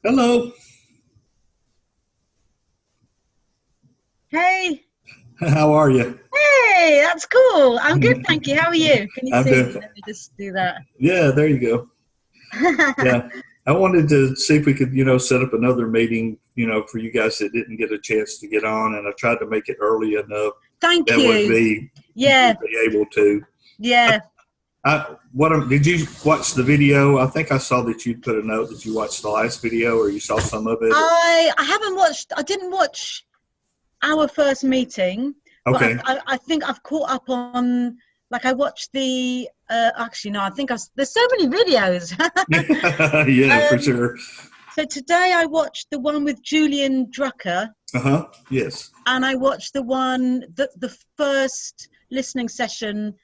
Hello. Hey, How are you? hey, that's cool. I'm good, thank you. How are you? Can you I'm see doing. me? Let me just do that. Yeah, there you go. Yeah, I wanted to see if we could, set up another meeting, for you guys that didn't get a chance to get on, and I tried to make it early enough Thank that would you. be you Yeah, would be able to. I, yeah. did you watch the video? I think I saw that you put a note that you watched the last video, or you saw some of it. I haven't watched. I didn't watch our first meeting, but Okay. I think I've caught up on. Like I watched the. Actually, no. I think there's so many videos. Yeah, for um. sure. So today I watched the one with Julian Drucker, Uh huh. Yes. and I watched the first listening session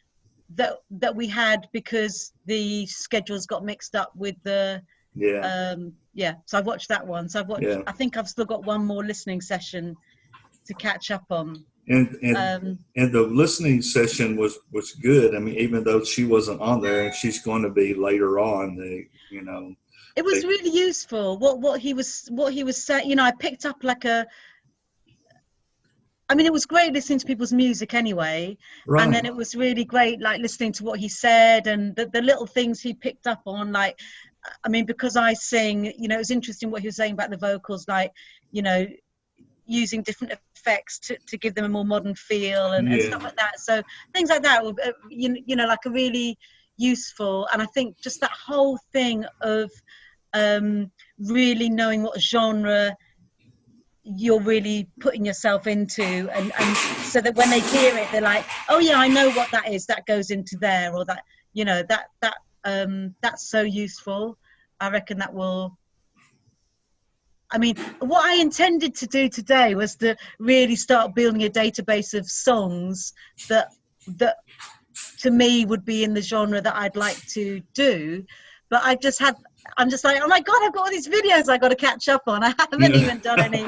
that we had because the schedules got mixed up with the Yeah. yeah, so I've watched that one. So Yeah. I think I've still got one more listening session to catch up on. and and um and the listening session was good. I mean, even though she wasn't on there, and she's going to be later on, it was they really useful what he was saying. I picked up like a I mean, it was great listening to people's music anyway, and then right. it was really great like listening to what he said and the little things he picked up on. Like, I mean, because I sing, it was interesting what he was saying about the vocals, like, you know, using different effects to give them a more modern feel and Yeah. stuff like that. So things like that were, like a really useful. And I think just that whole thing of really knowing what genre you're really putting yourself into, and so that when they hear it they're like, oh yeah, I know what that is, that goes into there, or that, that's so useful. I reckon that will, I mean, what I intended to do today was to really start building a database of songs that to me would be in the genre that I'd like to do. But I'm just like, oh my god, I've got all these videos I got to catch up on. I haven't Yeah. even done any.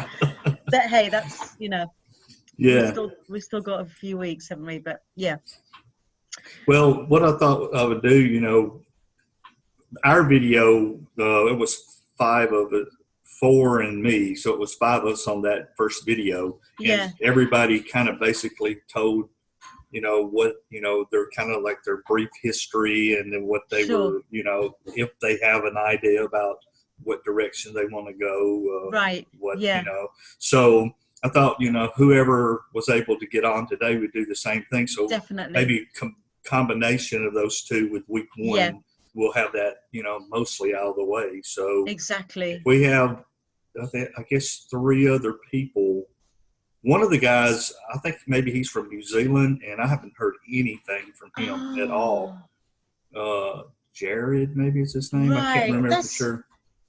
That, hey, that's, Yeah. we still got a few weeks, haven't we? But yeah. Well, what I thought I would do, our video, it was five of it, four and me, so it was five of us on that first video, and Yeah, everybody kind of basically told what they're kind of like their brief history, and then what they sure. were, if they have an idea about what direction they want to go, Right. what Yeah, so I thought, whoever was able to get on today would do the same thing, so definitely. maybe combination of those two with week Yeah, one, we'll have that, mostly out of the way. So if exactly. we have, I guess, three other people. One of the guys, I think maybe he's from New Zealand, and I haven't heard anything from him at all. Oh, Jared, maybe it's his name. I can't right. remember for That's, sure.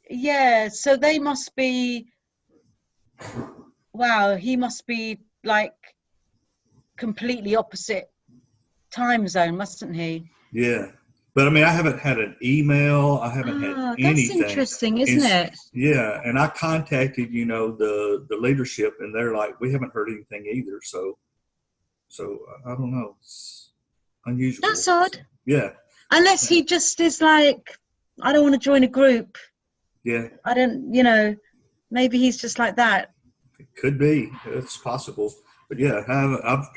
yeah. So they must be, wow, he must be like completely opposite time zone, mustn't he? Yeah, but I mean, I haven't had an email. I haven't had Oh, that's anything. interesting, isn't It's it? yeah, and I contacted the leadership, and they're like, we haven't heard anything either. So I don't know. It's unusual. That's So odd. yeah, Unless yeah, he just is like, I don't want to join a group. yeah. I don't, maybe he's just like that. It could be. It's possible. But yeah,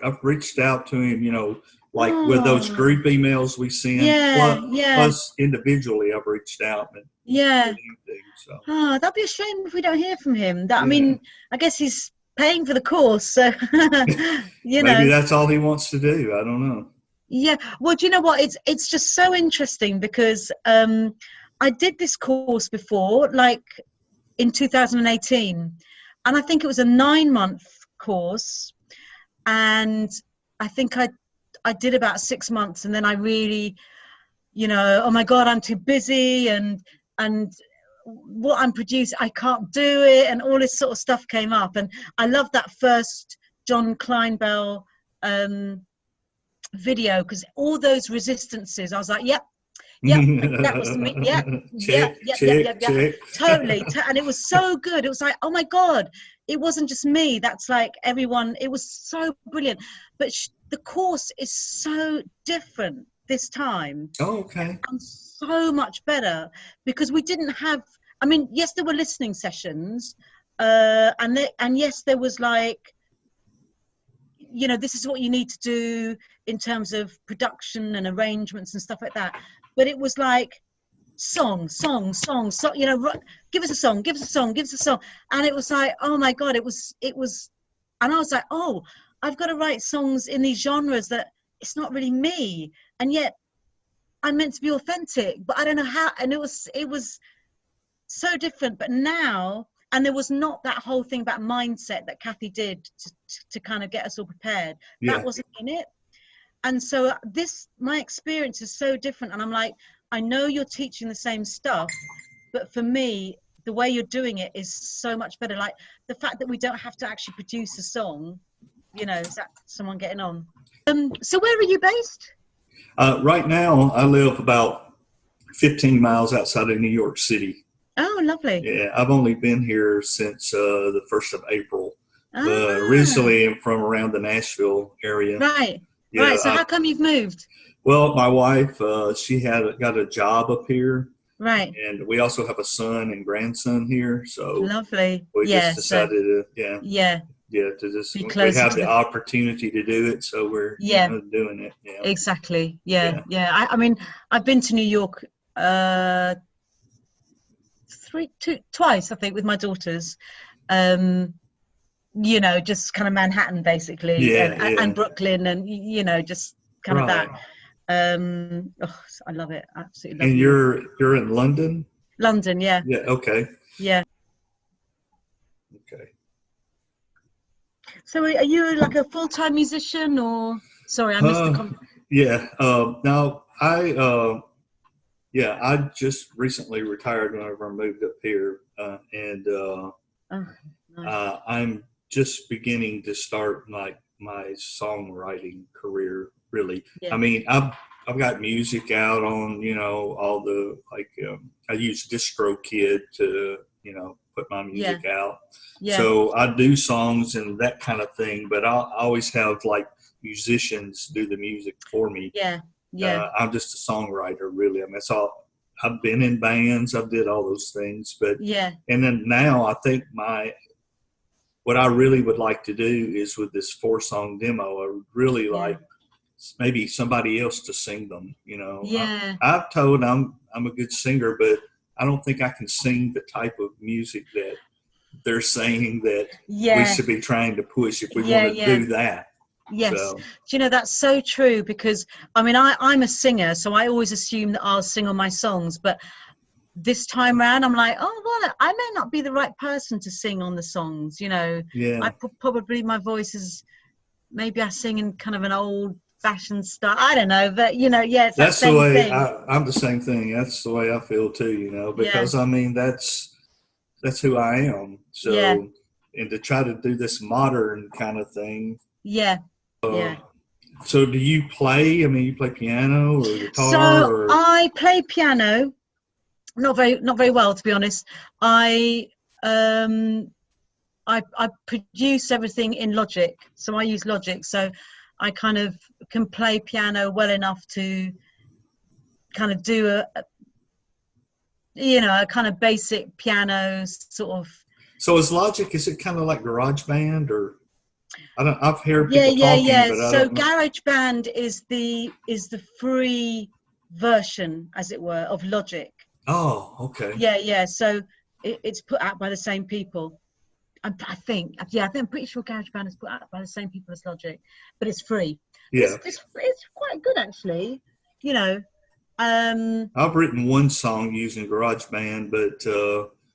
I've reached out to him, like with those Oh, group emails we send, yeah, yeah, plus individually, I've reached out and he hasn't yeah. heard anything. So Oh, that'd be a shame if we don't hear from him. That, I yeah, mean, I guess he's paying for the course, so you maybe know. that's all he wants to do. I don't know. Yeah. Well, do you know what? It's just so interesting because I did this course before, like in 2018, and I think it was a 9-month course, and I think I did about 6 months, and then I really, oh my god, I'm too busy, and what I'm producing, I can't do it, and all this sort of stuff came up. And I love that first John Kleinbell um, video, because all those resistances, I was like, yep, yep, that was me. Yep, yep, Check, yep, yep, check, yep, yep. check. Totally. And it was so good. It was like, oh my God, it wasn't just me. That's like everyone. It was so brilliant. But the course is so different this time, Oh, okay. and so much better, because we didn't have, I mean, yes, there were listening sessions, and yes, there was like, you know, this is what you need to do in terms of production and arrangements and stuff like that. But it was like song, you know, give us a song, give us a song, give us a song. And it was like, oh my God, it was, and I was like, oh, I've got to write songs in these genres that it's not really me. And yet I'm meant to be authentic, but I don't know how. And it was so different. But now, and there was not that whole thing about mindset that Kathy did to kind of get us all prepared. Yeah. That wasn't in it. And so my experience is so different. And I'm like, I know you're teaching the same stuff, but for me, the way you're doing it is so much better. Like the fact that we don't have to actually produce a song, you know, is that someone getting on? So where are you based? Right now, I live about 15 miles outside of New York City. Oh, lovely. Yeah, I've only been here since the 1st of April. Ah. Originally, I'm from around the Nashville area. Right. Yeah, right. So how come you've moved? Well, my wife, she got a job up here. Right. And we also have a son and grandson here. So lovely. we just decided to, to just, we have the opportunity to do it. So we're doing it. Yeah. Exactly. Yeah. I mean, I've been to New York twice, I think, with my daughters. You know, just kind of Manhattan, basically, and Brooklyn, and you know, just kind of that. I love it, absolutely love it. And you're in London? London, yeah. Yeah, okay. Yeah. Okay. So are you like a full-time musician, or sorry, I missed the comment. Yeah. No, I just recently retired whenever I moved up here, and nice. I'm just beginning to start my songwriting career, really. I mean, I've got music out on, you know, all the, like, I use DistroKid to, you know, put my music out. So I do songs and that kind of thing, but I always have like musicians do the music for me. I'm just a songwriter, really. I mean, it's all, I've been in bands, I've did all those things, but and then now I think what I really would like to do is with this 4-song demo, I would really like maybe somebody else to sing them, you know. I've told I'm a good singer, but I don't think I can sing the type of music that they're saying that we should be trying to push if we want to do that. Yes. So. Do you know, that's so true, because I mean, I'm a singer, so I always assume that I'll sing on my songs, but this time around I'm like, oh well, I may not be the right person to sing on the songs, you know. Probably my voice is, maybe I sing in kind of an old fashioned style, I don't know, but you know, it's that's that same the way thing. I'm the same thing. That's the way I feel too, you know, because I mean that's who I am. So and to try to do this modern kind of thing. So do you play? I mean, you play piano or guitar? So I play piano, not very well, to be honest. I produce everything in Logic, so I use Logic. So I kind of can play piano well enough to kind of do a kind of basic piano sort of. So is Logic, is it kind of like GarageBand, or I've heard people talking, but so GarageBand is the free version, as it were, of Logic. Oh, okay. So it's put out by the same people. I think I'm pretty sure GarageBand is put out by the same people as Logic, but it's free. It's quite good, actually, you know. I've written one song using GarageBand, but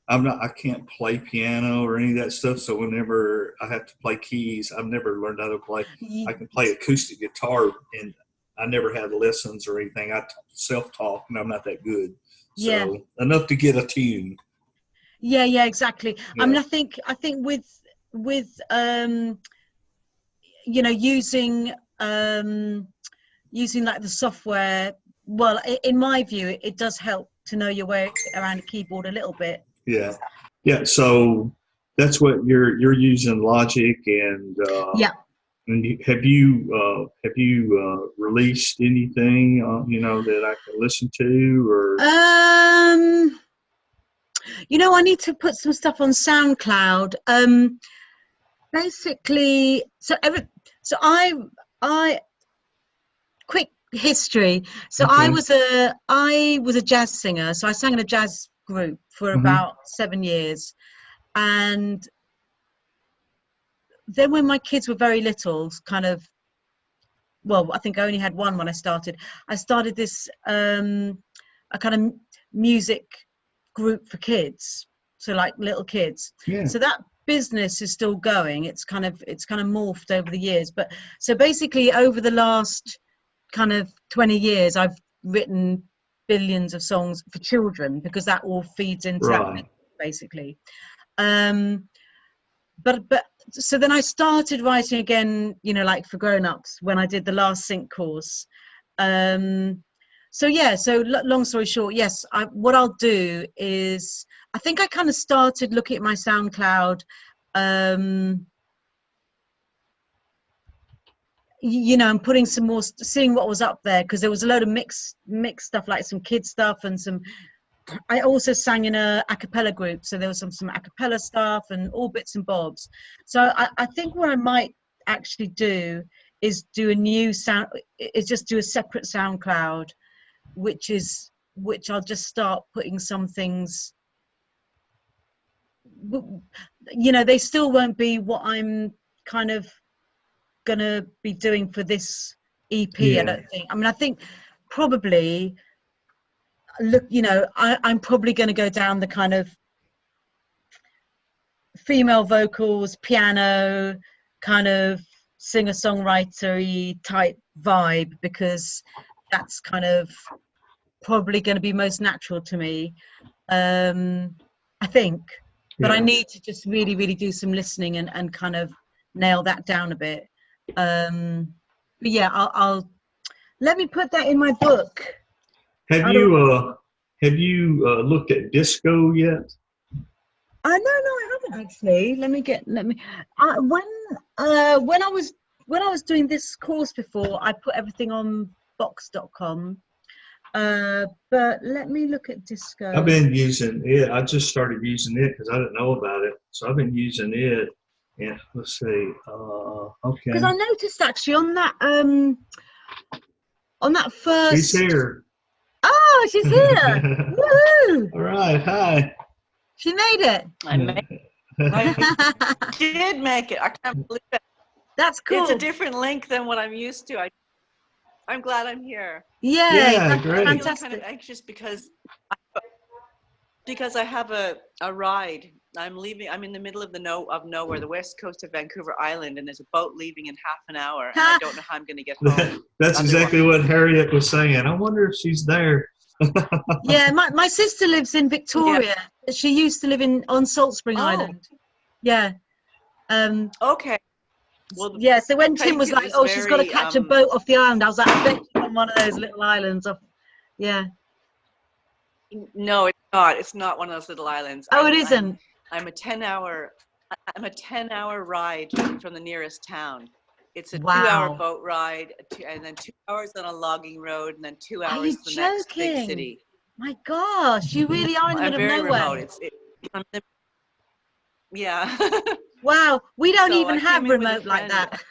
I can't play piano or any of that stuff. So whenever I have to play keys, I've never learned how to play. I can play acoustic guitar, and I never had lessons or anything. I self-taught, and I'm not that good. So enough to get a tune. Exactly. I mean, I think with you know, using like the software, well, in my view, it does help to know your way around a keyboard a little bit. So that's what you're using, Logic, and and have you released anything you know, that I can listen to, or You know, I need to put some stuff on SoundCloud. Basically, so I quick history. So Okay. I was a jazz singer. So I sang in a jazz group for about 7 years, and then when my kids were very little, kind of, well, I think I only had one when I started. I started this a kind of music group for kids, so like little kids. Yeah. So that business is still going. It's kind of morphed over the years. But so basically, over the last kind of 20 years, I've written billions of songs for children, because that all feeds into that business, basically. But so then I started writing again, you know, like for grown-ups, when I did the last sync course. So yeah, so long story short, yes, what I'll do is, I think I kind of started looking at my SoundCloud, you know, and putting some more, seeing what was up there, because there was a load of mixed stuff, like some kid stuff and some. I also sang in a cappella group, so there was some a cappella stuff and all bits and bobs. So I think what I might actually do is do a new just do a separate SoundCloud, which I'll just start putting some things. You know, they still won't be what I'm kind of gonna be doing for this EP. I don't think. I mean, I think probably. Look, you know, I'm probably going to go down the kind of female vocals, piano, kind of singer-songwriter-y type vibe, because that's kind of probably going to be most natural to me, I think. But I need to just really, really do some listening and kind of nail that down a bit. But yeah, I'll let me put that in my book. Have you looked at disco yet? No, I haven't actually. When I was doing this course before, I put everything on box.com. But let me look at disco. I've been using it. I just started using it because I didn't know about it. So I've been using it. And let's see. Okay. Because I noticed actually on that first. She's here. Oh, she's here! Woohoo! All right. Hi. She made it. I did make it. I can't believe it. That's cool. It's a different link than what I'm used to. I'm glad I'm here. Yeah, great. I'm kind of anxious because I have a ride. I'm leaving. I'm in the middle of nowhere, the west coast of Vancouver Island, and there's a boat leaving in half an hour, and I don't know how I'm going to get home. That's exactly what Harriet was saying. I wonder if she's there. Yeah, my sister lives in Victoria. Yeah. She used to live on Salt Spring Island. Yeah. Okay. Well, yeah. So when Tim was like, "Oh, she's got to catch a boat off the island," I was like, "I bet she's on one of those little islands." Yeah. No, it's not. It's not one of those little islands. Oh, it isn't. I'm a 10-hour ride from the nearest town. It's a 2-hour boat ride, and then 2 hours on a logging road, and then 2 hours to the next big city. My gosh, you really are in the middle of nowhere. Remote. Yeah. Wow, we don't even have remote like that.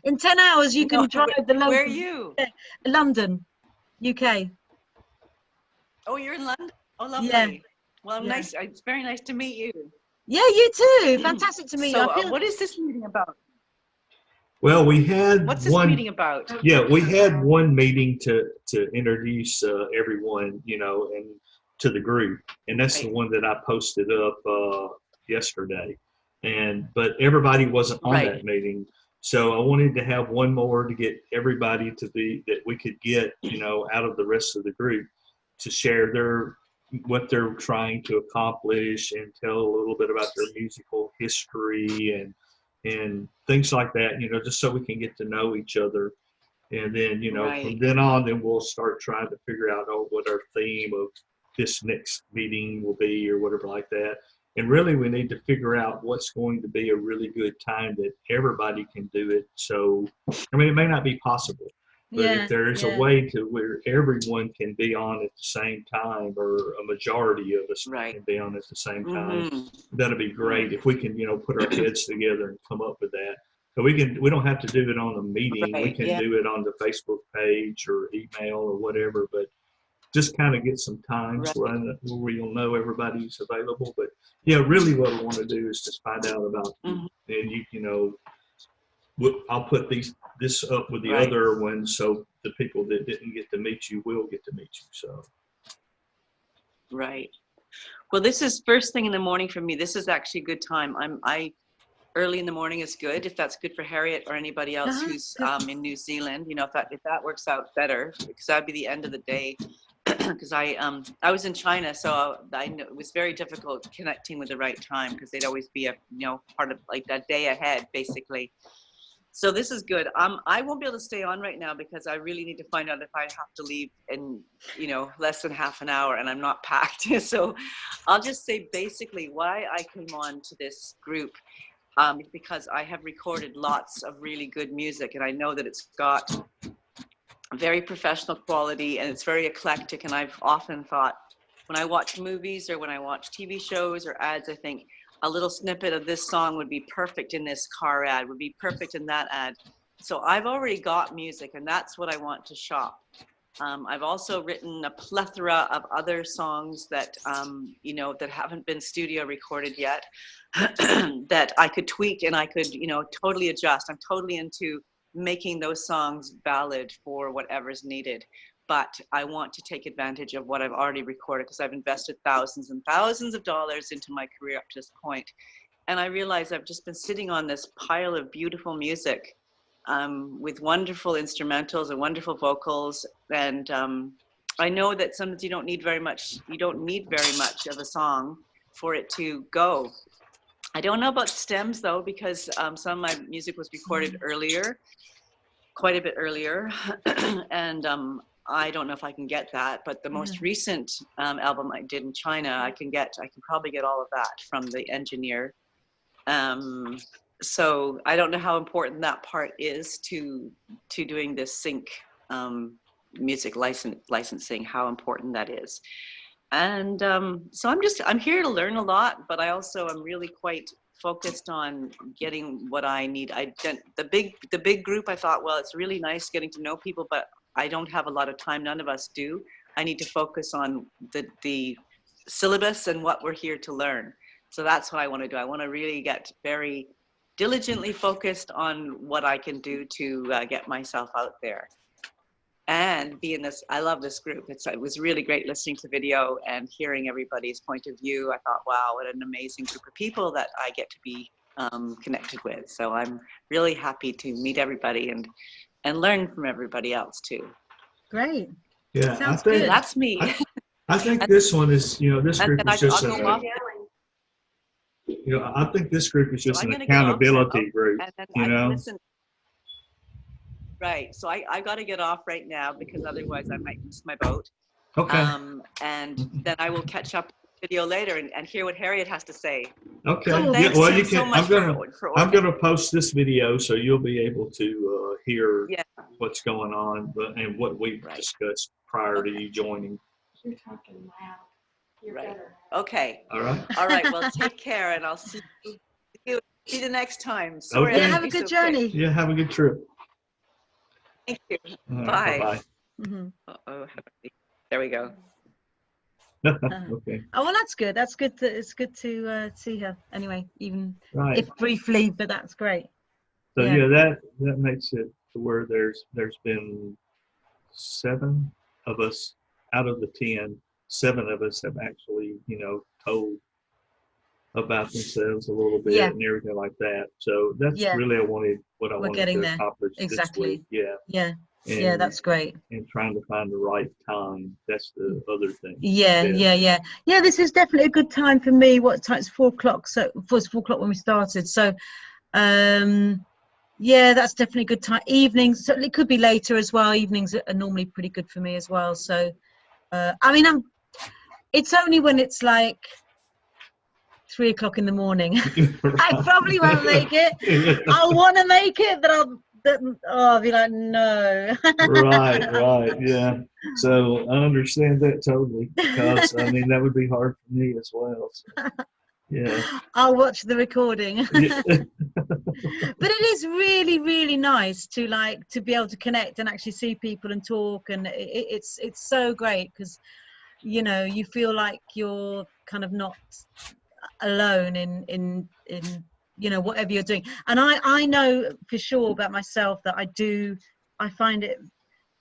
In 10 hours, you can drive the local. Where are you? London, UK. Oh, you're in London? Oh, lovely. Yeah. Well, nice. It's very nice to meet you. Yeah, you too. Fantastic to meet you. So, what is this meeting about? Well, we had What's this meeting about? Yeah, we had one meeting to introduce everyone, you know, and to the group, and that's the one that I posted up yesterday. But everybody wasn't on that meeting, so I wanted to have one more to get everybody that we could get, you know, out of the rest of the group to share what they're trying to accomplish and tell a little bit about their musical history and things like that, you know, just so we can get to know each other. And then, you know, from then on, then we'll start trying to figure out what our theme of this next meeting will be or whatever like that. And really, we need to figure out what's going to be a really good time that everybody can do it. So, I mean, it may not be possible, But if there's a way to where everyone can be on at the same time, or a majority of us can be on at the same time, that'd be great. If we can, put our heads together and come up with that. So we don't have to do it on a meeting. We can do it on the Facebook page or email or whatever, but just kind of get some times where you'll know everybody's available. But really what I want to do is just find out about you. And I'll put this up with the other ones, so the people that didn't get to meet you will get to meet you. So. Right. Well, this is first thing in the morning for me. This is actually a good time. Early in the morning is good, if that's good for Harriet or anybody else who's in New Zealand. If that works out better, because that'd be the end of the day. Because I was in China, so I know it was very difficult connecting with the right time, because they'd always be part of like that day ahead, basically. So this is good. I won't be able to stay on right now because I really need to find out if I have to leave in, less than half an hour, and I'm not packed. So I'll just say basically why I came on to this group, because I have recorded lots of really good music, and I know that it's got very professional quality, and it's very eclectic. And I've often thought, when I watch movies or when I watch TV shows or ads, I think, a little snippet of this song would be perfect in this car ad, would be perfect in that ad. So I've already got music, and that's what I want to shop. I've also written a plethora of other songs that, that haven't been studio recorded yet, that I could tweak and I could, totally adjust. I'm totally into making those songs valid for whatever's needed. But I want to take advantage of what I've already recorded, because I've invested thousands and thousands of dollars into my career up to this point. And I realize I've just been sitting on this pile of beautiful music, with wonderful instrumentals and wonderful vocals. And I know that sometimes you don't need very much of a song for it to go. I don't know about stems though, because some of my music was recorded earlier, quite a bit earlier. And I don't know if I can get that, but the most recent album I did in China, I can probably get all of that from the engineer. So I don't know how important that part is to doing this sync music licensing, how important that is. And so I'm here to learn a lot, but I also am really quite focused on getting what I need. The big group, I thought, well, it's really nice getting to know people, but I don't have a lot of time. None of us do. I need to focus on the syllabus and what we're here to learn. So that's what I want to do. I want to really get very diligently focused on what I can do to get myself out there and be in this. I love this group. It was really great listening to the video and hearing everybody's point of view. I thought, wow, what an amazing group of people that I get to be connected with. So I'm really happy to meet everybody and learn from everybody else too. Great. Yeah, sounds good. That's me. I think this one is, this group is just I think this group is just an accountability group. Right. So I got to get off right now, because otherwise I might miss my boat. Okay. And then I will catch up video later and hear what Harriet has to say. Okay. So thanks well, you can. So much I'm gonna post this video so you'll be able to hear what's going on, and what we discussed prior to you joining. You're talking loud. You're better. Okay. All right. All right. Well, take care, and I'll see you the next time. Okay. Have a good journey. Yeah. Have a good trip. Thank you. Bye. Bye. Mm-hmm. There we go. Okay. Oh well, that's good. It's good to see her anyway, even Right. if briefly. But that's great. So that makes it to where there's been 7 of us out of the 10. 7 of us have actually told about themselves a little bit and everything like that. So that's really what I wanted to accomplish this week. Yeah. Yeah, that's great. And trying to find the right time. That's the other thing. Yeah. This is definitely a good time for me. What time? It's 4 o'clock. So it was 4 o'clock when we started. So, that's definitely a good time. Evenings, so it could be later as well. Evenings are normally pretty good for me as well. So, it's only when it's like 3 o'clock in the morning. I probably won't make it. I'll want to make it, but I'll be like, no. Right, yeah. So I understand that totally, because I mean that would be hard for me as well. So, yeah. I'll watch the recording. Yeah. But it is really, really nice to be able to connect and actually see people and talk, and it's so great, because you feel like you're kind of not alone in whatever you're doing. And I know for sure about myself that I find it,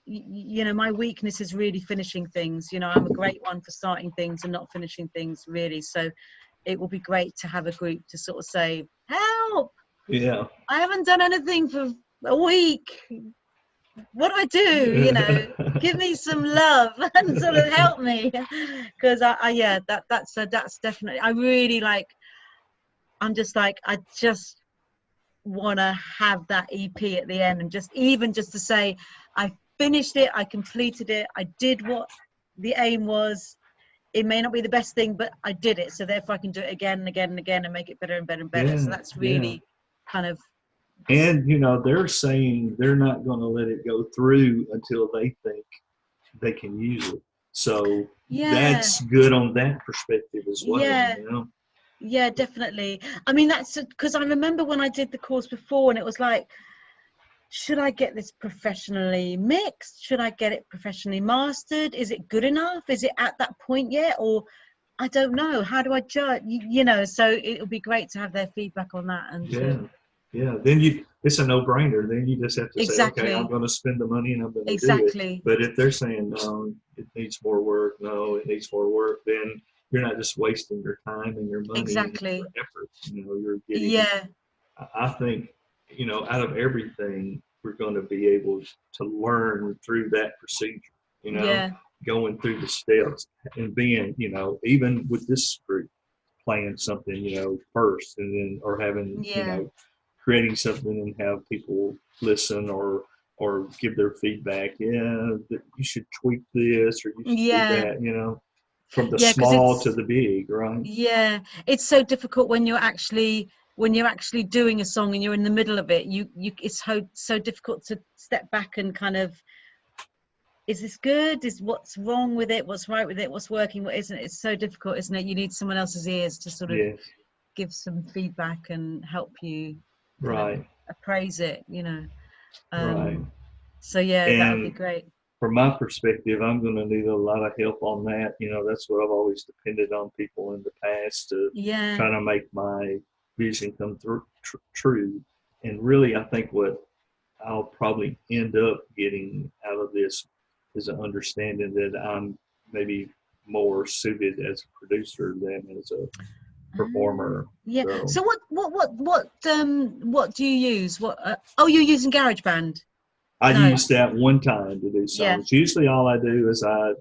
my weakness is really finishing things. I'm a great one for starting things and not finishing things, really. So it will be great to have a group to sort of say, help, Yeah. I haven't done anything for a week, what do I do? Give me some love and sort of help me, because that's definitely, I really I'm just like, I just want to have that EP at the end, and just to say I finished it, I completed it, I did what the aim was. It may not be the best thing, but I did it, so therefore I can do it again and again and again and make it better and better and better. So that's really kind of, and they're saying they're not going to let it go through until they think they can use it, so that's good on that perspective as well. Yeah, definitely. I mean, that's because I remember when I did the course before, and it was like, should I get this professionally mixed? Should I get it professionally mastered? Is it good enough? Is it at that point yet? Or I don't know. How do I judge? So it'll be great to have their feedback on that. And then it's a no-brainer. Then you just have to say, okay, I'm going to spend the money and I'm going to do it. But if they're saying, no, it needs more work, then you're not just wasting your time and your money and your effort. You're getting, I think, out of everything, we're going to be able to learn through that procedure, going through the steps and being, even with this group, playing something, first, and then, or having, creating something and have people listen or give their feedback. You should tweak this, or you should do that, from the small to the big, right? Yeah, it's so difficult when you're actually doing a song and you're in the middle of it. It's so difficult to step back and kind of, is this good? Is what's wrong with it? What's right with it? What's working? What isn't? It's so difficult, isn't it? You need someone else's ears to sort of give some feedback and help you appraise it, Right. So that would be great. From my perspective, I'm going to need a lot of help on that. That's what I've always depended on people in the past to try to make my vision come through true. And really, I think what I'll probably end up getting out of this is an understanding that I'm maybe more suited as a producer than as a performer. So what do you use? You're using GarageBand? I used that one time to do songs. Usually all I do is I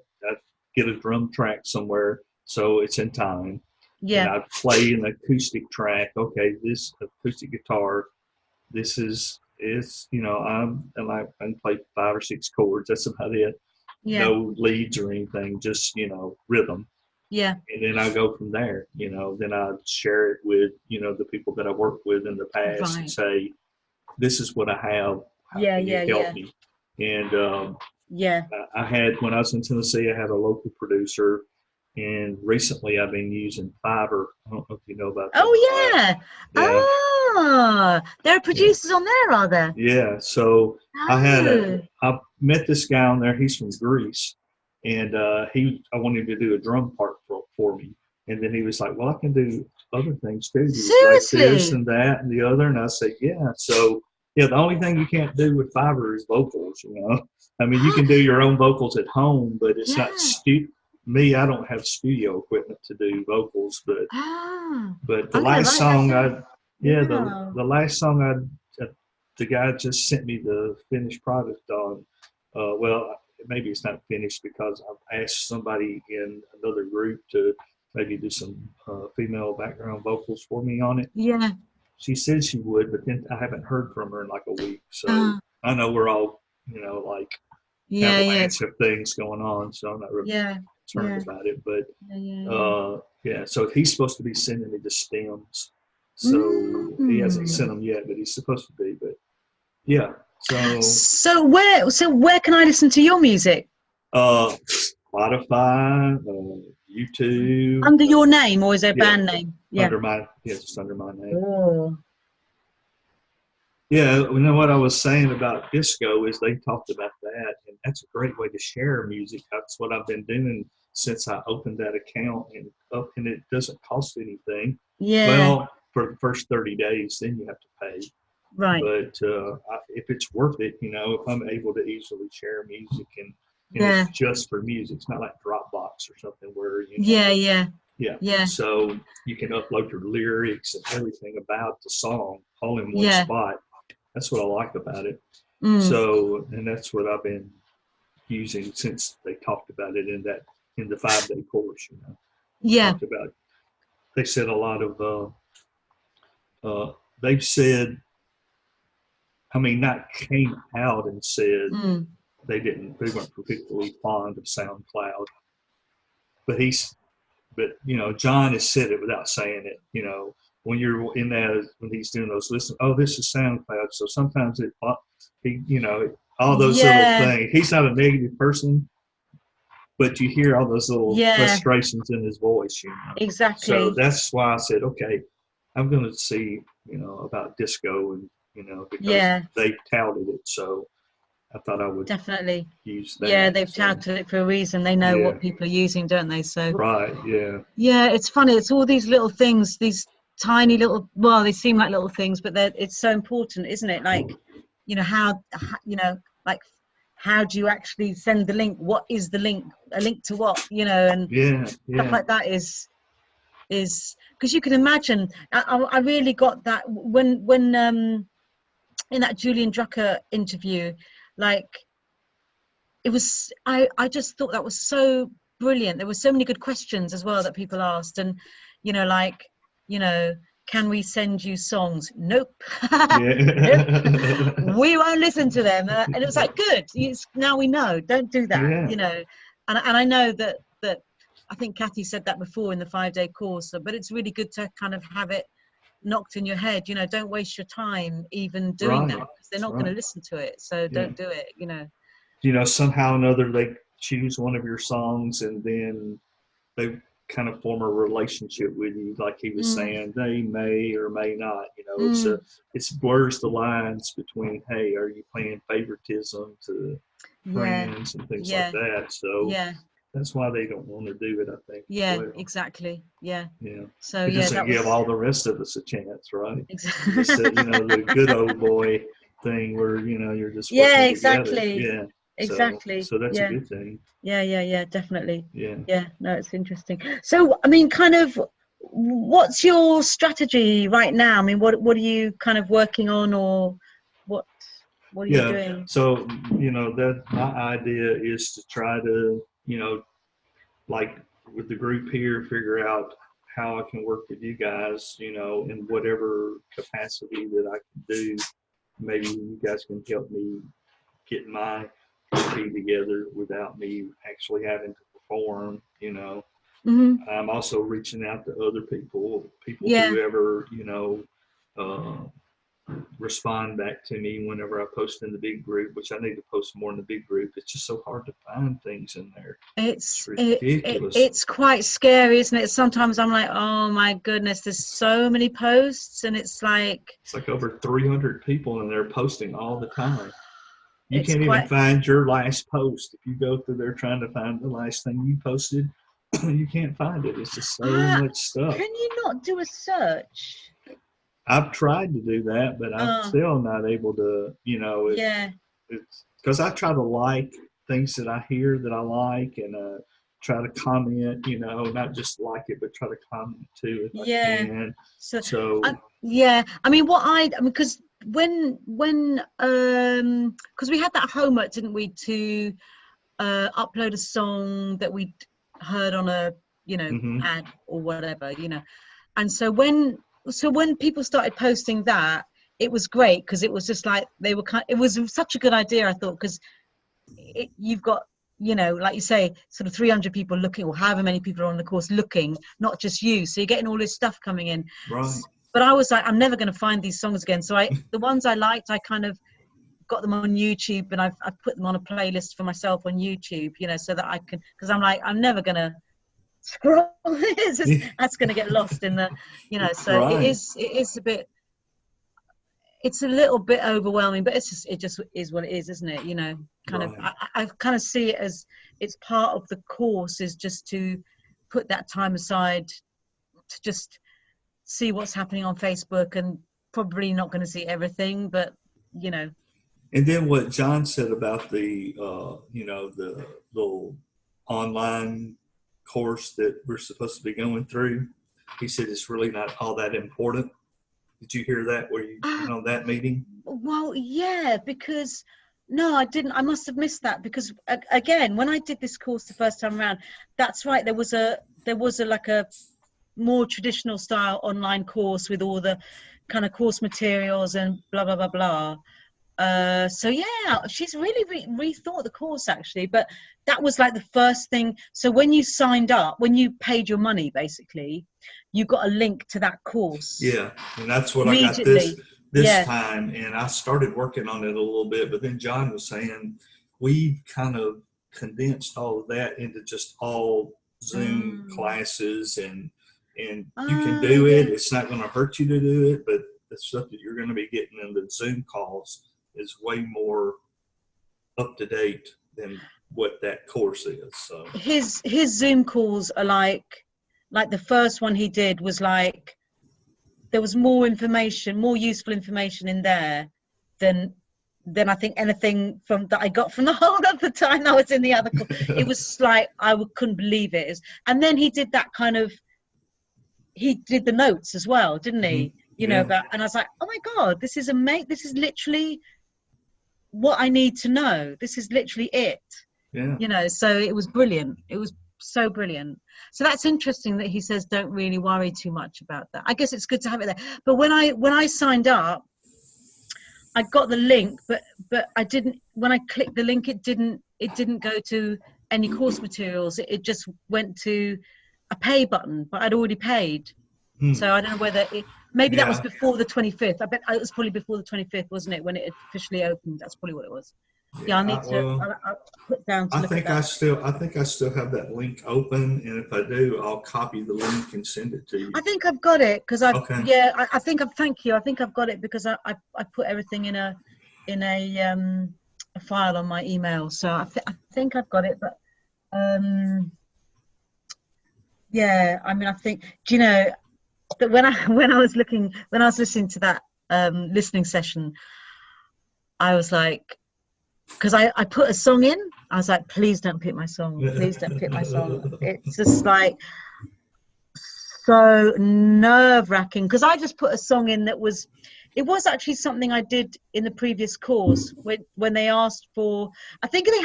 get a drum track somewhere so it's in time. And I play an acoustic track. Okay, this acoustic guitar, this is I can play 5 or 6 chords. That's about it. No leads or anything, just rhythm. And then I go from there. Then I share it with the people that I worked with in the past and say, this is what I have. Can you help me? And I had, when I was in Tennessee, I had a local producer, and recently I've been using Fiverr. I don't know if you know about that. There are producers on there, are there? Yeah. So I met this guy on there. He's from Greece, and I wanted him to do a drum part for me. And then he was like, well, I can do other things too. Seriously? Like this and that and the other. And I said, yeah. So the only thing you can't do with Fiverr is vocals, I mean, you can do your own vocals at home, but it's not me. I don't have studio equipment to do vocals, but the last song the last song the guy just sent me the finished product on. Well, maybe it's not finished because I've asked somebody in another group to maybe do some female background vocals for me on it. Yeah. She said she would, but then I haven't heard from her in like a week. So I know we're all, avalanche of things going on. So I'm not really concerned about it. But so he's supposed to be sending me the stems. So he hasn't sent them yet, but he's supposed to be. But So where can I listen to your music? Spotify, YouTube. Under your name, or is there a band name? Yeah. Just under my name. Oh. Yeah, you know what I was saying about disco is they talked about that, and that's a great way to share music. That's what I've been doing since I opened that account, and it doesn't cost anything. Yeah. Well, for the first 30 days, then you have to pay. Right. But if it's worth it, you know, if I'm able to easily share music and it's just for music, it's not like Dropbox or something where you know, yeah. So you can upload your lyrics and everything about the song all in one spot. That's what I like about it. So, and that's what I've been using since they talked about it in the 5-day course. You know, talked about. They said a lot of. They've said. I mean, not came out and said they weren't particularly fond of SoundCloud, but you know, John has said it without saying it. You know, when you're in that, when he's doing those listen, oh, this is SoundCloud. So sometimes you know, all those little things. He's not a negative person, but you hear all those little frustrations in his voice. You know, exactly. So that's why I said, okay, I'm going to see, you know, about disco and, you know, because they touted it. So I thought I would definitely use that. Yeah, they've touted it for a reason. They know what people are using, don't they? So yeah, it's funny. It's all these little things, these tiny little, well, they seem like little things, but it's so important, isn't it? Like, you know, how you know, like, how do you actually send the link? What is the link? A link to what? You know, and stuff like that is because you can imagine. I really got that when in that Julian Drucker interview, like, it was, I just thought that was so brilliant. There were so many good questions as well that people asked, and, you know, like, you know, can we send you songs? Nope. Nope. We won't listen to them. And it was like, good, now we know, don't do that, you know. And I know that I think Kathy said that before in the 5-day course, but it's really good to kind of have it knocked in your head, you know, don't waste your time even doing that, because they're not going to listen to it. So don't do it, you know. You know, somehow or another they choose one of your songs and then they kind of form a relationship with you, like he was saying. They may or may not, you know. It blurs the lines between, hey, are you playing favoritism to friends and things like that. So that's why they don't want to do it, I think. Exactly. Yeah. So it doesn't give all the rest of us a chance, right? Exactly. Just, you know, the good old boy thing where, you know, you're just exactly together. Exactly. So that's a good thing. Yeah, definitely. Yeah. No, it's interesting. So, I mean, kind of, what's your strategy right now? I mean, what are you kind of working on, or what are you doing? So, you know, that my idea is to try to, you know, like with the group here, figure out how I can work with you guys, you know, in whatever capacity that I can do. Maybe you guys can help me get my EP together without me actually having to perform, you know. I'm also reaching out to other people who ever, you know, respond back to me whenever I post in the big group, which I need to post more in the big group. It's just so hard to find things in there. It's ridiculous. It's quite scary, isn't it? Sometimes I'm like, oh my goodness, there's so many posts, and it's like over 300 people in there posting all the time. You can't even find your last post. If you go through there trying to find the last thing you posted, you can't find it. It's just so much stuff. Can you not do a search? I've tried to do that, but I'm still not able to, you know. It's because I try to like things that I hear that I like, and try to comment, you know, not just like it, but try to comment too if I can. So I mean, because when because we had that homework, didn't we, to upload a song that we'd heard on a, you know, ad or whatever, you know. And so when people started posting that, it was great, because it was just like it was such a good idea, I thought, because you've got, you know, like you say, sort of 300 people looking, or however many people are on the course looking, not just you, so you're getting all this stuff coming in. But I was like, I'm never going to find these songs again. So the ones I liked, I kind of got them on YouTube, and I've put them on a playlist for myself on YouTube, you know, so that I can, because I'm like, I'm never gonna scroll this. That's gonna get lost in the, you know. So Right. it is a bit. It's a little bit overwhelming, but it just is what it is, isn't it? You know, kind of. I kind of see it as it's part of the course, is just to put that time aside to just see what's happening on Facebook, and probably not going to see everything, but you know. And then what John said about the, you know, the little online course that we're supposed to be going through, he said it's really not all that important. Did you hear that? Were you on that meeting? Well, yeah, because no, I didn't. I must have missed that, because again, when I did this course the first time around, that's right. There was a like a more traditional style online course with all the kind of course materials and blah blah blah blah. So yeah, she's really rethought the course, actually. But that was like the first thing. So when you signed up, when you paid your money, basically, you got a link to that course. Yeah, and that's what I got this time, and I started working on it a little bit. But then John was saying we kind of condensed all of that into just all Zoom classes, and you can do it. It's not going to hurt you to do it, but the stuff that you're going to be getting in the Zoom calls is way more up to date than what that course is. So his Zoom calls are like the first one he did was like, there was more information, more useful information in there than I think anything that I got from the whole other time I was in the other call. It was like couldn't believe it. And then he did that kind of, he did the notes as well, didn't he? You know, and I was like, oh my God, this is amazing. This is literally what I need to know. This is literally it. Yeah. You know, so it was brilliant. It was so brilliant. So that's interesting that he says don't really worry too much about that. I guess it's good to have it there. But when I signed up, I got the link, but I didn't. When I clicked the link, it didn't go to any course materials. It just went to a pay button, but I'd already paid. So I don't know whether maybe that was before the 25th. I bet it was probably before the 25th, wasn't it, when it officially opened? That's probably what it was. Yeah, I need to. I'll put down. To I think I still have that link open, and if I do, I'll copy the link and send it to you. I think I've got it because I think thank you. I think I've got it because I put everything in a file on my email. So I think I've got it, but yeah. I mean, I think, do you know that when I was listening to that listening session, I was like, because I put a song in, I was like, please don't pick my song. Please don't pick my song. It's just like so nerve-wracking, because I just put a song in that was, it was actually something I did in the previous course when they asked for, I think they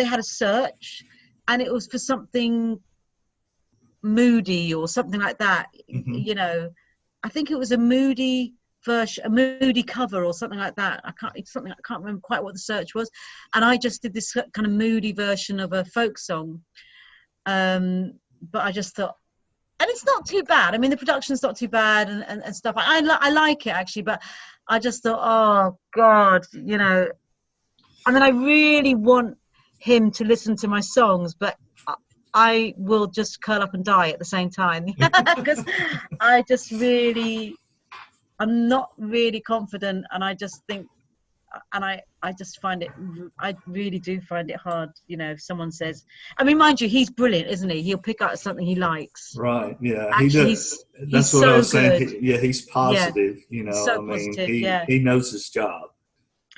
had a search, and it was for something moody or something like that. You know, I think it was a moody version, a moody cover or something like that. I can't remember quite what the search was, and I just did this kind of moody version of a folk song. But I just thought, and it's not too bad. I mean, the production's not too bad and stuff. I like it actually, but I just thought, oh God, you know. I mean, I really want him to listen to my songs, but I will just curl up and die at the same time, because I'm not really confident, and I just think, and I just find it, I really do find it hard, you know, if someone says, I mean, mind you, he's brilliant, isn't he? He'll pick out something he likes. Right, yeah. Actually, he does. That's he's what so I was saying. good. He's positive, you know. So I mean, positive, he knows his job.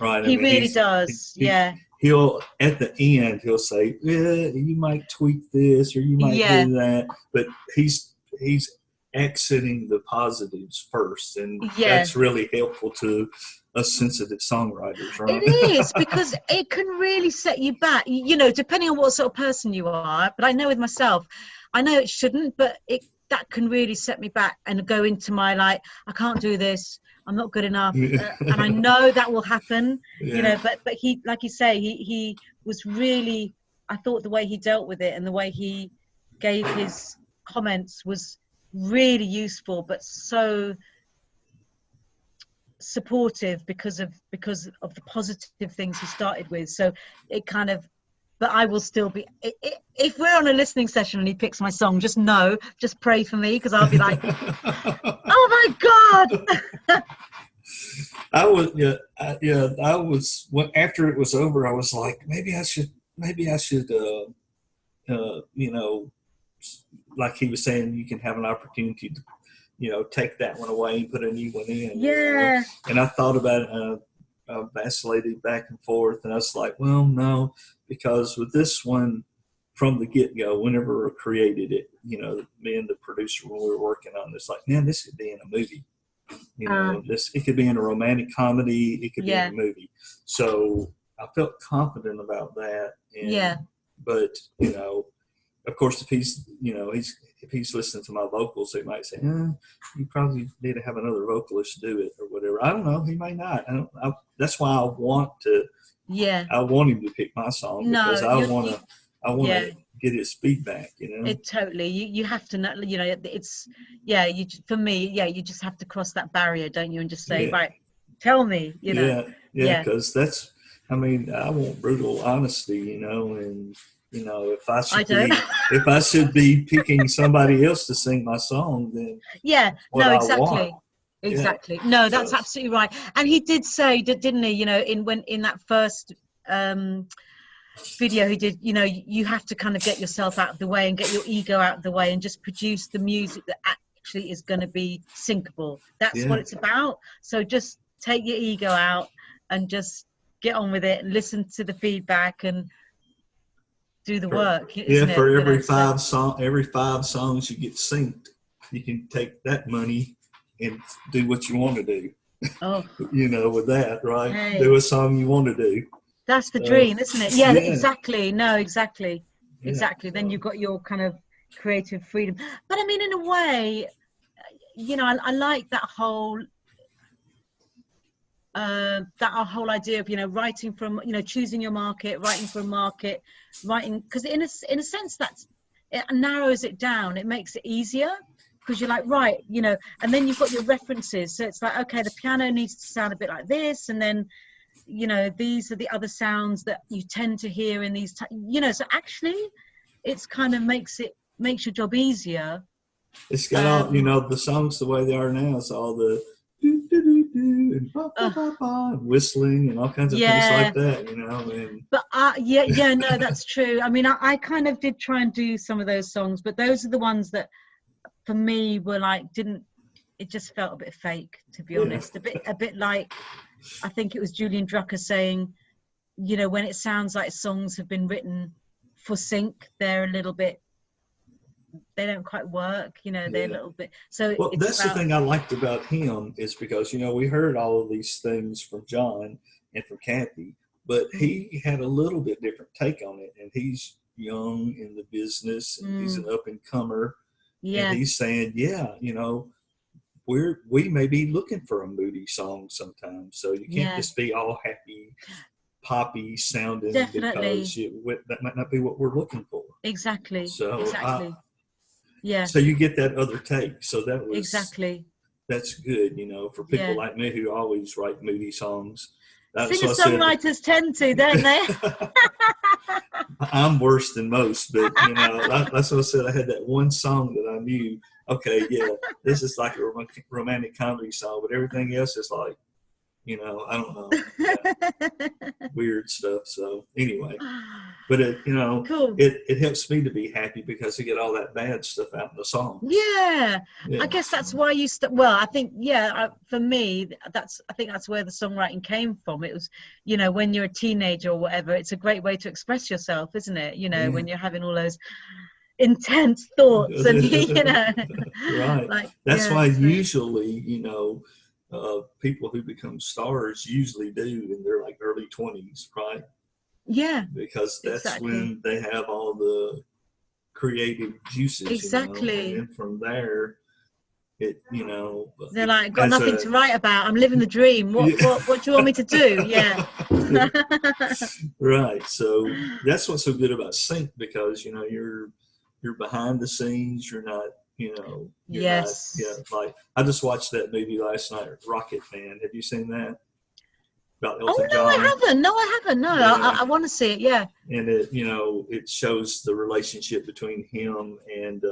Right. He really does, yeah. He'll, at the end, he'll say, yeah, you might tweak this or you might do that. But he's exiting the positives first. And that's really helpful to us sensitive songwriters, right? It is, because it can really set you back, you know, depending on what sort of person you are. But I know with myself, I know it shouldn't, but that can really set me back and go into my, like, I can't do this, I'm not good enough, and I know that will happen, you know. But he, like you say, he was really, I thought the way he dealt with it and the way he gave his comments was really useful, but so supportive because of the positive things he started with. So it kind of, but I will still be, if we're on a listening session and he picks my song, just pray for me, because I'll be like, oh my God. I was after it was over, I was like, maybe I should, you know, like he was saying, you can have an opportunity to, you know, take that one away and put a new one in. Yeah. You know? And I thought about it, I vacillated back and forth, and I was like, well, no, because with this one, from the get-go, whenever I created it, you know, me and the producer, when we were working on this, like, man, this could be in a movie. You know, it could be in a romantic comedy, it could be in a movie. So I felt confident about that. And, but, you know, of course, if he's, you know, if he's listening to my vocals, he might say, you probably need to have another vocalist do it or whatever. I don't know. He may not. That's why I want to. Yeah. I want him to pick my song, because I want to get his feedback. You know. It totally. You have to know. You know, it's for me. Yeah, you just have to cross that barrier, don't you? And just say, right, tell me. You know. Yeah. Because that's. I mean, I want brutal honesty. You know, and. You know, if I should be picking somebody else to sing my song, then exactly. No, that's absolutely right. And he did say, didn't he? You know, in that first video he did, you know, you have to kind of get yourself out of the way and get your ego out of the way and just produce the music that actually is going to be syncable. That's what it's about. So just take your ego out and just get on with it and listen to the feedback and do the work. For every five songs you get synced, you can take that money and do what you want to do. You know, with that, right? Hey. Do a song you want to do. That's the dream, isn't it? Yeah, exactly. No, exactly. Then you've got your kind of creative freedom. But I mean, in a way, you know, I like that whole idea of, you know, writing from, you know, choosing your market, writing for a market, because in a sense it narrows it down. It makes it easier, because you're like, right, you know, and then you've got your references. So it's like, okay, the piano needs to sound a bit like this, and then, you know, these are the other sounds that you tend to hear in these, you know. So actually, it's kind of makes your job easier. It's got all, you know, the songs the way they are now. It's all the and whistling and all kinds of things like that, you know. And but no, that's true. I mean, I kind of did try and do some of those songs, but those are the ones that for me were like, it just felt a bit fake, to be honest. A bit like, I think it was Julian Drucker saying, you know, when it sounds like songs have been written for sync, they're a little bit, they don't quite work, you know. They're a little bit, so well, that's the thing I liked about him, is because, you know, we heard all of these things from John and from Kathy, but he had a little bit different take on it, and he's young in the business, and he's an up and comer, and he's saying, you know, we may be looking for a moody song sometimes, so you can't just be all happy poppy sounding. Definitely. Because that might not be what we're looking for. Exactly. So so you get that other take. So that was that's good, you know, for people like me who always write moody songs. Singer-songwriters tend to, don't they? I'm worse than most, but, you know, that's what I said. I had that one song that I knew, okay, this is like a romantic comedy song, but everything else is like, you know, I don't know, weird stuff. So anyway, but it, you know, it helps me to be happy because I get all that bad stuff out in the song. Yeah, I guess that's why you well, I think, for me, I think that's where the songwriting came from. It was, you know, when you're a teenager or whatever, it's a great way to express yourself, isn't it? You know, when you're having all those intense thoughts and, you know, right. Like, that's why usually, you know, people who become stars usually do in their like early 20s, right? Yeah, because that's when they have all the creative juices. Exactly. You know? And then from there, it, you know, they're like, got nothing to write about. I'm living the dream. What do you want me to do? Yeah. Right. So that's what's so good about sync, because, you know, you're behind the scenes. You're not Yes. Like I just watched that movie last night, Rocket Man. Have you seen that? About Oh, Elton no, John? I haven't. No, I haven't. No, Yeah. I want to see it. Yeah. And it shows the relationship between him and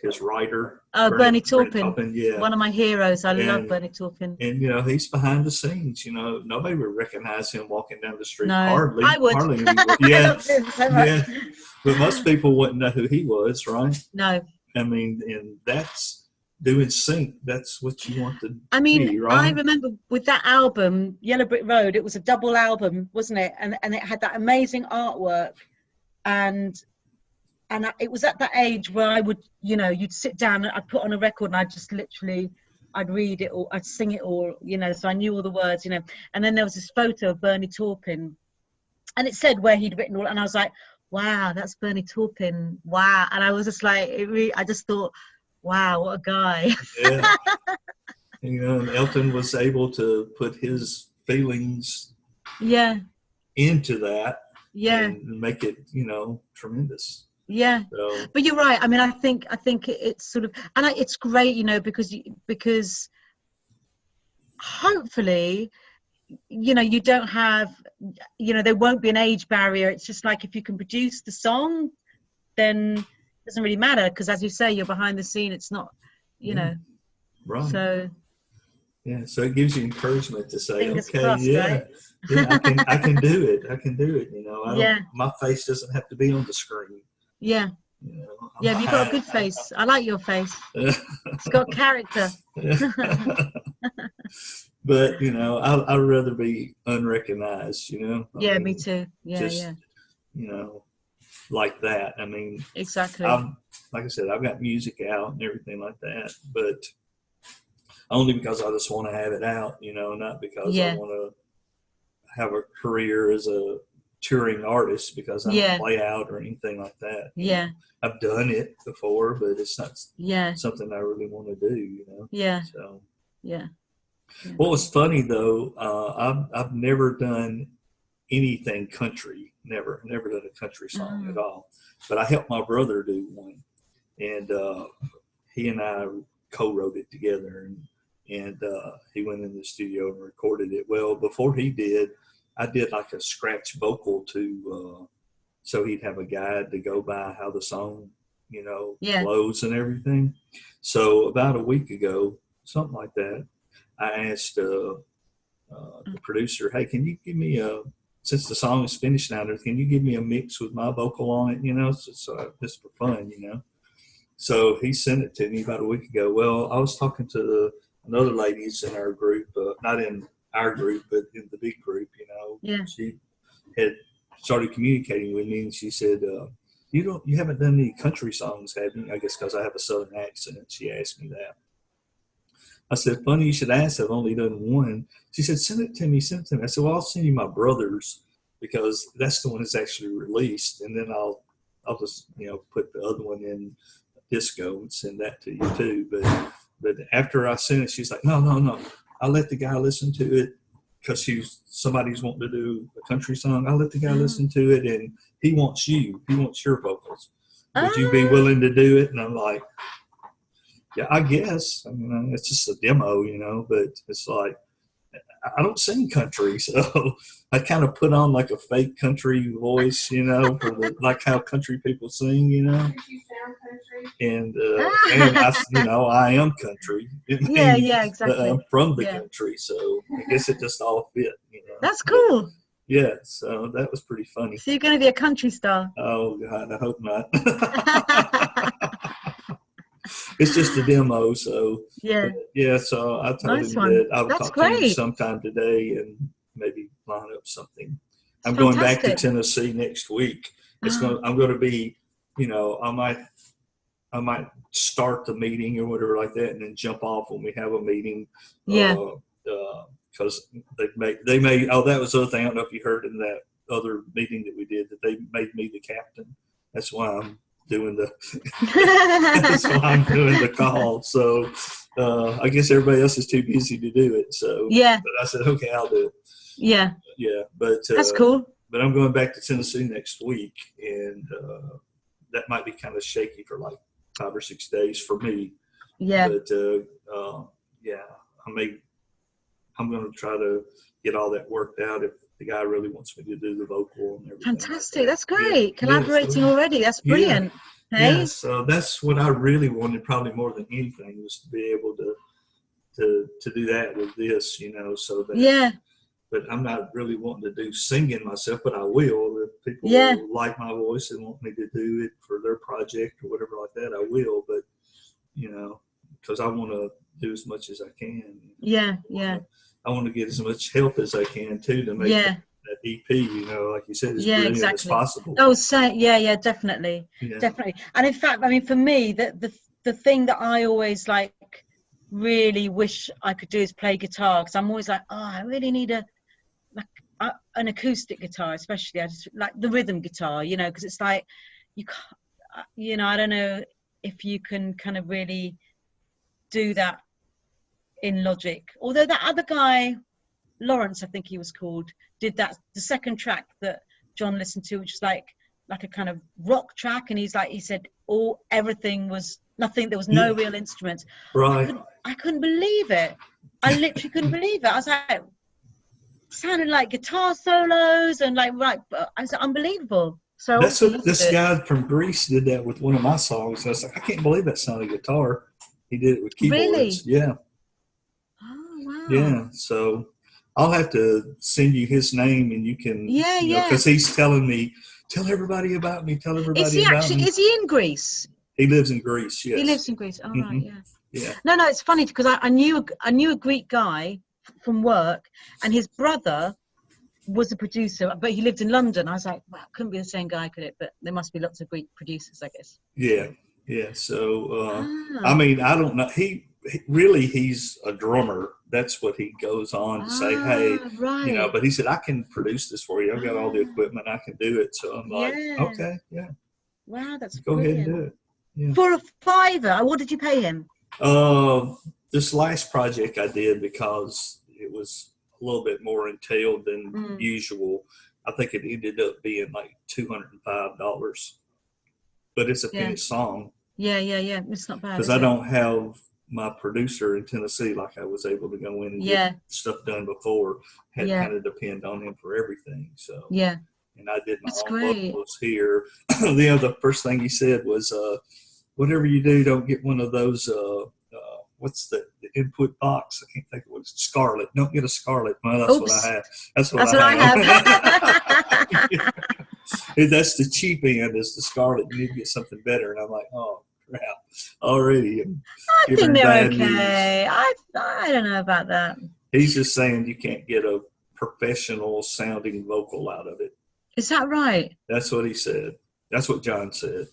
his writer, Bernie Taupin. Yeah. One of my heroes. I love Bernie Taupin. And he's behind the scenes. Nobody would recognize him walking down the street. No, hardly. I would. Hardly anyone. Yeah. I love him so much. Yeah. But most people wouldn't know who he was, right? No. I mean, and that's doing sync. That's what you want to be, right? I remember with that album, Yellow Brick Road, it was a double album, wasn't it? And it had that amazing artwork. And it was at that age where I would, you'd sit down and I'd put on a record and I'd just literally, I'd read it or I'd sing it all, so I knew all the words, And then there was this photo of Bernie Taupin and it said where he'd written all, and I was like, wow, that's Bernie Taupin. Wow. And I was just like, I just thought, wow, what a guy. Yeah. And Elton was able to put his feelings into that and make it, tremendous. Yeah. So. But you're right. I mean, I think it's sort of, and it's great, because hopefully, you don't have, there won't be an age barrier. It's just like if you can produce the song, then doesn't really matter, because as you say, you're behind the scene. It's not, right. So so it gives you encouragement to say, fingers okay, crossed, right? I can do it. I can do it. My face doesn't have to be on the screen. Yeah. You've got a good face. I like your face. It's got character. But I'd rather be unrecognized. Me too. Like that. I mean, exactly. Like I said, I've got music out and everything like that, but only because I just want to have it out, not because I want to have a career as a touring artist, because I don't play out or anything like that. I've done it before, but it's not something I really want to do, So What was funny though, I've never done anything country, never done a country song at all, but I helped my brother do one, and he and I co-wrote it together, and he went in the studio and recorded it. Well, before he did, I did like a scratch vocal to so he'd have a guide to go by how the song flows and everything. So about a week ago, something like that, I asked the producer, hey, can you give me since the song is finished now, can you give me a mix with my vocal on it, so just for fun, So he sent it to me about a week ago. Well, I was talking to another ladies in our group, not in our group, but in the big group, She had started communicating with me, and she said, you haven't done any country songs, have you? I guess because I have a southern accent. She asked me that. I said, funny you should ask. I've only done one. She said, send it to me. I said, well, I'll send you my brother's, because that's the one that's actually released. And then I'll just, put the other one in disco and send that to you too. But after I sent it, she's like, no. I'll let the guy listen to it, because somebody's wanting to do a country song. I'll let the guy listen to it, and he wants you. He wants your vocals. Would you be willing to do it? And I'm like, yeah, I guess. I mean, it's just a demo, but it's like, I don't sing country, so I kind of put on like a fake country voice, for like how country people sing, You sound country. And I am country. Exactly. I'm from the country, so I guess it just all fit, That's cool. Yeah, so that was pretty funny. So you're going to be a country star? Oh God, I hope not. It's just a demo, so so I told him that I would talk to him sometime today and maybe line up something. I'm going back to Tennessee next week. I'm going to be, I might start the meeting or whatever like that, and then jump off when we have a meeting. Because they may. Oh, that was the other thing. I don't know if you heard in that other meeting that we did that they made me the captain. That's why I'm doing the call. So I guess everybody else is too busy to do it. So but I said, okay, I'll do it. But that's cool. But I'm going back to Tennessee next week, and that might be kind of shaky for like 5 or 6 days for me. Yeah. But yeah, I'm going to try to get all that worked out if the guy really wants me to do the vocal and everything. Fantastic. Like that. That's great. Yeah. Collaborating already. That's brilliant. Hey? Yeah, so that's what I really wanted, probably more than anything, was to be able to do that with this, you know, so that. Yeah. But I'm not really wanting to do singing myself, but I will. If people like my voice and want me to do it for their project or whatever like that, I will. But, you know, because I want to do as much as I can. Yeah, I want to get as much help as I can, too, to make that EP, you know, like you said, as brilliant as possible. Oh, so, definitely. Yeah. Definitely. And in fact, I mean, for me, the thing that I always, like, really wish I could do is play guitar, because I'm always like, oh, I really need an acoustic guitar, especially. I just like the rhythm guitar, you know, because it's like you can't, you know, I don't know if you can kind of really do that in Logic. Although that other guy, Lawrence, I think he was called, did that, the second track that John listened to, which is like a kind of rock track, and he said everything was nothing, there was no real instruments. Right. I couldn't believe it. I literally couldn't believe it. I was like, sounded like guitar solos and like, I was like, unbelievable. So that's what this guy from Greece did that with one of my songs. I was like, I can't believe that sounded guitar. He did it with keyboards. Really? Yeah. Oh, wow. Yeah. So I'll have to send you his name, and you can, because he's telling me, tell everybody about me. Tell everybody about me. Is he in Greece? He lives in Greece. Yes. He lives in Greece. Oh, right. Yeah. Yeah. No, it's funny because I knew a Greek guy from work, and his brother was a producer, but he lived in London. I was like, well, it couldn't be the same guy, could it? But there must be lots of Greek producers, I guess. Yeah. Yeah. So, I mean, I don't know. He's a drummer. That's what he goes on to say, hey, right. You know, but he said, I can produce this for you. I've got all the equipment. I can do it. So I'm like, okay. Yeah. Wow. That's Go brilliant. ahead and do it. Yeah. For a $5, what did you pay him? This last project I did, because it was a little bit more entailed than usual. I think it ended up being like $205, but it's a finished song. Yeah. It's not bad. Because I don't have my producer in Tennessee like I was able to go in and get stuff done before. Had kind of depend on him for everything. So and I did my own vocals here. The first thing he said was, whatever you do, don't get one of those. What's the input box? I can't think of what it's. Scarlet. Don't get a Scarlet. Well, that's what I have. That's what I have. That's the cheap end. Is the Scarlet. You need to get something better. And I'm like, oh crap! Already. I think they're okay. I don't know about that. He's just saying you can't get a professional sounding vocal out of it. Is that right? That's what he said. That's what John said.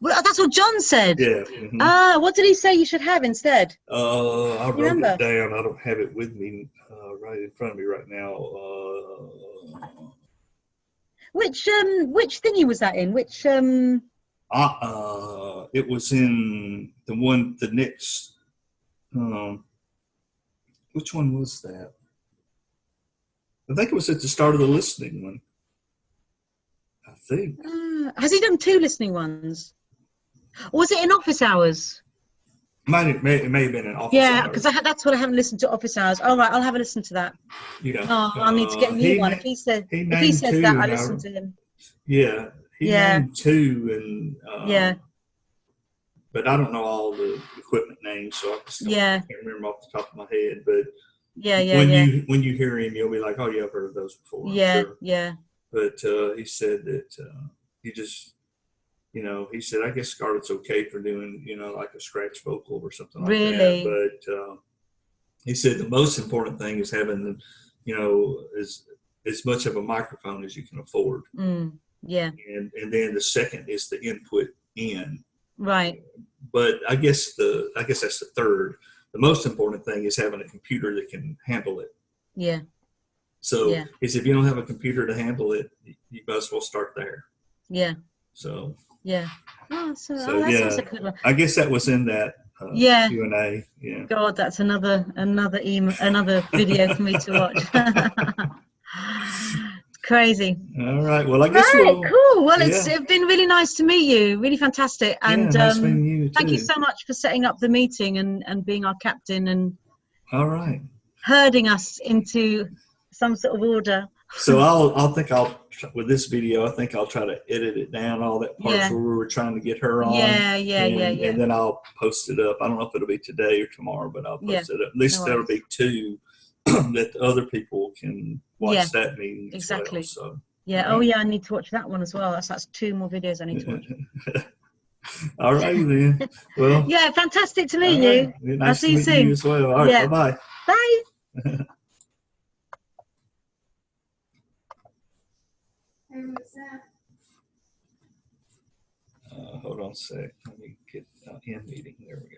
Well, that's what John said. Yeah. Mm-hmm. What did he say you should have instead? I wrote it down. I don't have it with me right in front of me right now. Which thingy was that in? Which it was in the next. Which one was that? I think it was at the start of the listening one. I think. Has he done 2 listening ones? Or was it in Office Hours? It may have been in Office Hours. Yeah, because that's what I haven't listened to, Office Hours. All right, I'll have a listen to that. Yeah. I'll need to get a new one. If he says that, I listen to him. Yeah, he named 2, and but I don't know all the equipment names, so I just can't remember off the top of my head. But when you hear him, you'll be like, oh yeah, I've heard of those before. Yeah, sure. yeah. But he said that he just, he said, I guess Scarlett's okay for doing, like a scratch vocal or something like that. But he said the most important thing is having, as much of a microphone as you can afford. Yeah. And then the second is the input in. Right. But I guess that's the third. The most important thing is having a computer that can handle it. Yeah. So if you don't have a computer to handle it, you might as well start there. Yeah. So. Yeah. That sounds a good one. I guess that was in that Q&A. Yeah. God, that's another video for me to watch. Crazy. All right. Well, I guess Right, cool. Well, it's yeah. been really nice to meet you. Really fantastic. And Yeah, nice meeting you thank you too. so much for setting up the meeting and being our captain and All right. herding us into some sort of order. So with this video, I think I'll try to edit it down, all that parts Yeah. where we were trying to get her on. Yeah. And then I'll post it up. I don't know if it'll be today or tomorrow, but I'll post it up. At least there'll be 2 that the other people can watch that meeting as well. Exactly. So Yeah. right. Oh yeah, I need to watch that one as well. That's 2 more videos I need to watch. All right then. Well. Yeah, fantastic to meet Right. you. Nice I'll see to you meet soon. you as well. All right. Yeah. Bye-bye. Bye. Hey, what's that? Hold on a sec. Let me get in meeting. There we go.